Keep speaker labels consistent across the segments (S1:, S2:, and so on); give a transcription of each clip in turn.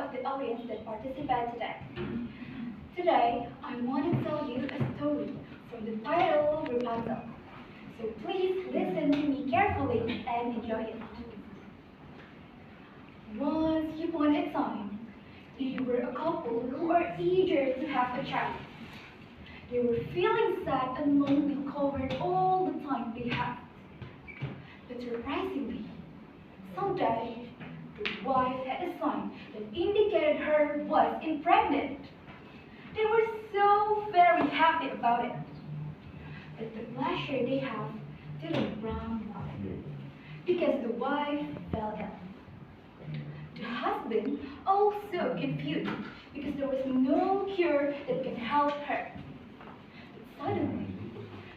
S1: of the audience that participated today. Today, I want to tell you a story from the title Rapunzel. So please listen to me carefully and enjoy it. Once upon a time, they were a couple who were eager to have a child. They were feeling sad and lonely covered all the time they had. But surprisingly, someday, the wife had a sign that indicated her was impregnant. They were so very happy about it. But the pleasure they had didn't run out because the wife fell ill. The husband also confused because there was no cure that could help her. But suddenly,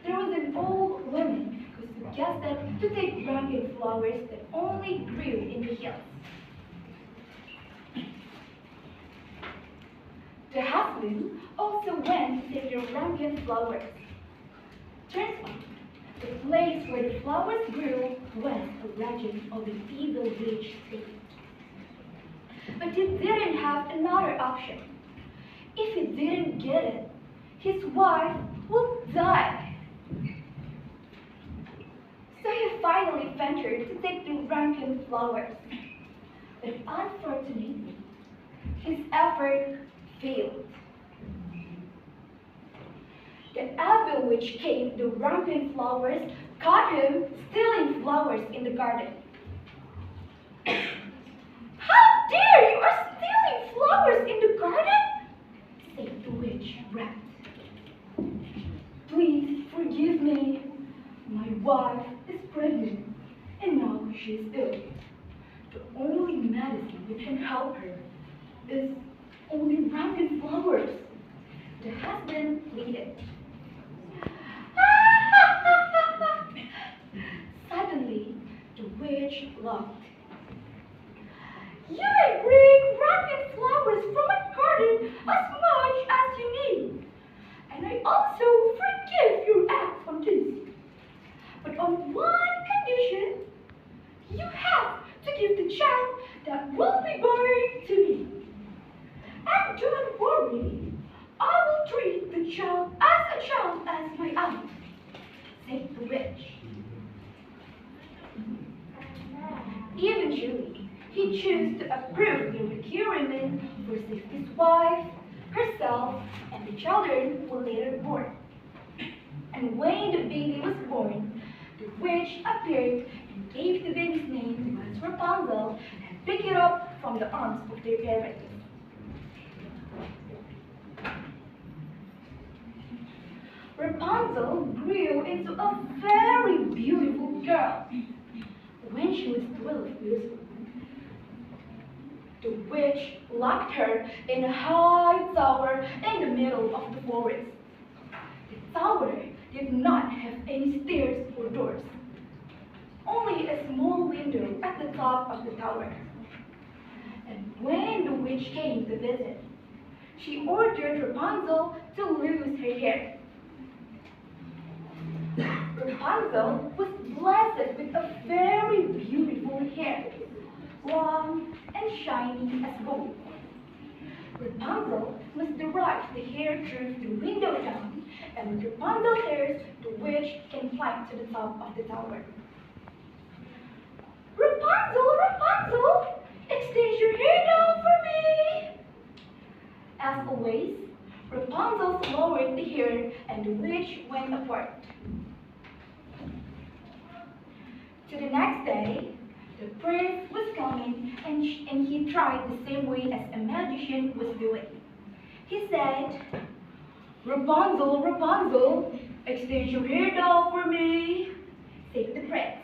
S1: there was an old woman who suggested to take rampant flowers that only grew in the hills. The husband also went to take the rampant flowers. Turns out, the place where the flowers grew was a region of the evil witch state. But he didn't have another option. If he didn't get it, his wife would die. So he finally ventured to take the rampant flowers. But unfortunately, his effort failed. The evil witch came the rampant flowers, caught him stealing flowers in the garden. How dare you are stealing flowers in the garden? Said the witch rat. Please forgive me. My wife is pregnant and now she is ill. The only medicine that can help her is only rampant flowers. The husband pleaded. Suddenly, the witch laughed. You may bring rampant flowers from my garden as much as you need. And I also forgive your act on this. But on one condition, you have to give the child that will be born to me. And don't worry, I will treat the child as my own, said the witch. Eventually, he chose to approve the requirement for Siswi's wife, herself, and the children were later born. And when the baby was born, the witch appeared and gave the baby's name as Rapunzel and picked it up from the arms of their parents. Rapunzel grew into a very beautiful girl. When she was 12 years old, the witch locked her in a high tower in the middle of the forest. The tower did not have any stairs or doors, only a small window at the top of the tower. And when the witch came to visit, she ordered Rapunzel to lose her hair. Rapunzel was blessed with a very beautiful hair, long and shiny as gold. Rapunzel must derive the hair through the window down, and with Rapunzel's hairs, the witch can climb to the top of the tower. Rapunzel, Rapunzel, extend your hair down for me! As always, Rapunzel lowered the hair, and the witch went apart. To the next day, the prince was coming and he tried the same way as a magician was doing. He said, Rapunzel, Rapunzel, extend your hair down for me, said the prince.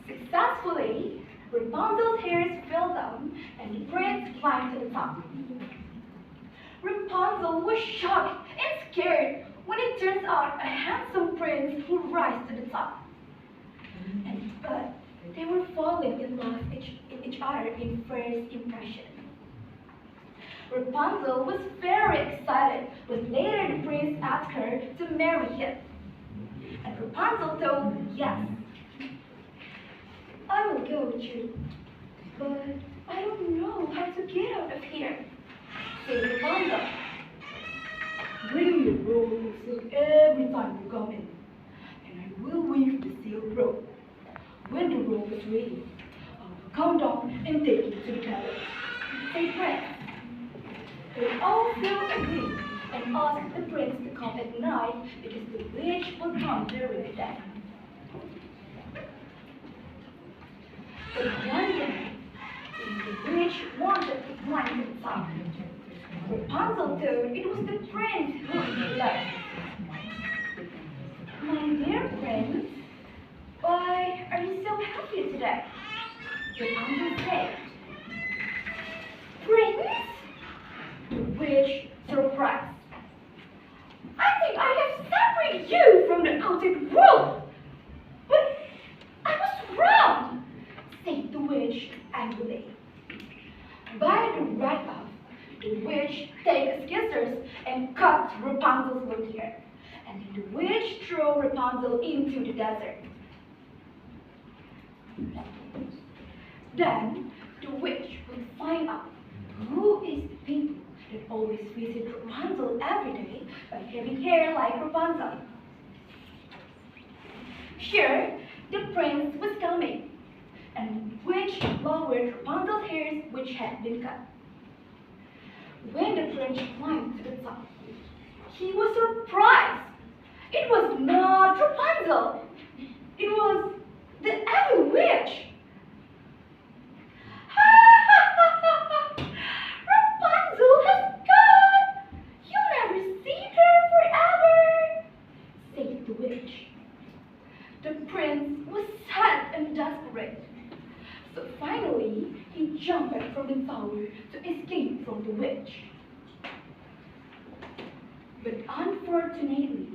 S1: Successfully, Rapunzel's hairs fell down and the prince climbed to the top. Rapunzel was shocked and scared when it turns out a handsome prince who rise to the top. But they were falling in love with each other in first impression. Rapunzel was very excited when later the prince asked her to marry him. And Rapunzel told yes. I will go with you. But I don't know how to get out of here, said Rapunzel. Bring your rope of silk every time you come in, and I will weave the silk rope. When the rope is ready, I will come down and take you to the palace, said Prince. They all fell agreed and asked the prince to come at night because the witch would come during the day. But one day, the witch wanted to blind himself. Rapunzel thought it was the prince whom she loved. My dear prince, why are you so happy today? Rapunzel said. Prince? The witch surprised. I think I have separated you from the outer world. But I was wrong, said the witch angrily. By the right of, the witch takes scissors and cut Rapunzel's long hair, and then the witch threw Rapunzel into the desert. Then the witch will find out who is the people that always visit Rapunzel every day by having hair like Rapunzel. Sure, the prince was coming, and the witch lowered Rapunzel's hairs which had been cut. When the prince climbed to the top, he was surprised. It was not Rapunzel. It was the evil witch. Rapunzel has gone. You'll never see her forever, said the witch. The prince was sad and desperate. So finally, he jumped from the tower to escape from the witch. But unfortunately,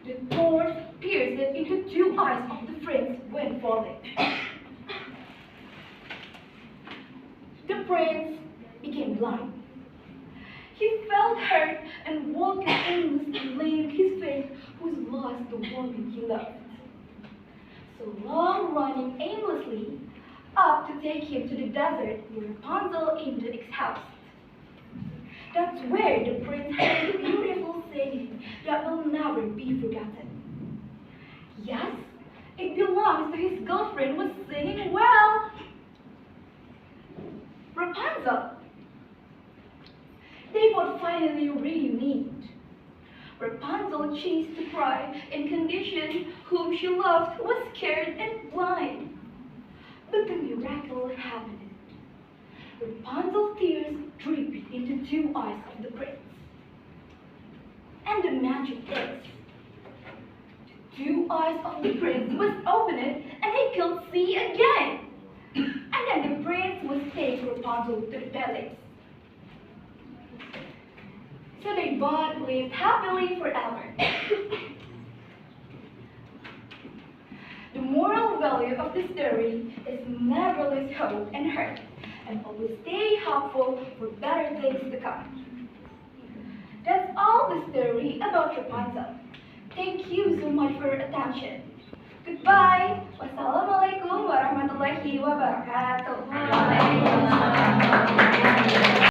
S1: the thorns pierced into two eyes of the prince when falling. The prince became blind. He felt hurt and walked aimlessly, laying his face who's lost the woman he loved. So long running aimlessly up to take him to the desert where Rapunzel aimed the ex-house. That's where the prince heard a beautiful saying that will never be forgotten. Yes, it belongs to his girlfriend was singing well. Rapunzel. They both finally reunited. Rapunzel ceased to cry and condition whom she loved was scared and blind. But the miracle happened. Rapunzel's tears dripped into two eyes of the prince. And the magic is, the two eyes of the prince was opened and he could see again. And then the prince would take Rapunzel to the palace. So they both lived happily forever. The moral value of the story is never lose hope and hurt, and always stay hopeful for better things to come. That's all the story about Rapunzel. Thank you so much for your attention. Goodbye. Wassalamualaikum warahmatullahi wabarakatuh.